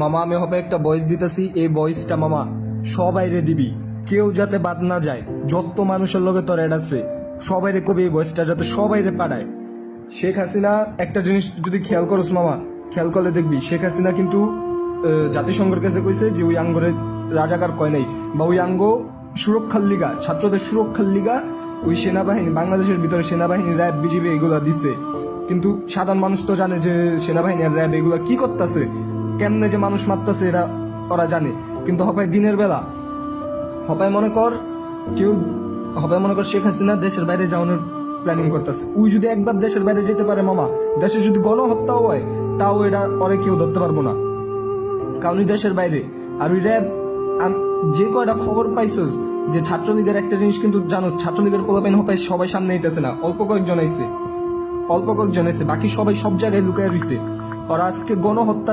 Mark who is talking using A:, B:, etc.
A: মামা আমি হবে একটা ভয়েস দিতেছি, এই ভয়েসটা মামা সবাইরে দিবি, কেউ যাতে বাদ না যায়। যত মানুষের লগে তোর অ্যাড আছে সবাইরে কবি এই ভয়েসটা যাতে সবাইরে পাঠায়। শেখ হাসিনা একটা জিনিস যদি খেয়াল করস মামা, খেয়াল করলে দেখবি শেখ হাসিনা কিন্তু জাতিসংঘের কাছে কইছে যে ওই আঙ্গরে রাজাকার কয় নাই, বা ওই আঙ্গ সুরক্ষার লিগা, ছাত্রদের সুরক্ষার লিগা ওই সেনাবাহিনী, বাংলাদেশের ভিতরে সেনাবাহিনী, র্যাব, বিজিবি এগুলা দিছে। কিন্তু সাধারণ মানুষ তো জানে যে সেনাবাহিনী আর র্যাব এগুলা কি করতেছে, কেমনে যে মানুষ মারতেছে এরা ওরা জানে। কিন্তু হবাই দিনের বেলা হবাই মনে কর কেউ হবাই মনে কর শেখ হাসিনা দেশের বাইরে যাওয়ানোর প্ল্যানিং করতেছে। ওই যদি একবার দেশের বাইরে যেতে পারে মামা, দেশে যদি গণহত্যাও হয় তাও এটা পরে কেউ ধরতে পারবো না, কারণ ওই দেশের বাইরে। আর ওই র্যাব যে কয়টা খবর পাইছস যে ছাত্রলীগের একটা জিনিস কিন্তু জানোস, ছাত্রলীগের পোলাপাইন হপাই সবাই সামনে আইতেছে না, অল্প কয়েকজন আইছে, বাকি সবাই সব জায়গায় লুকায় রইছে। ওরা আজকে গণহত্যা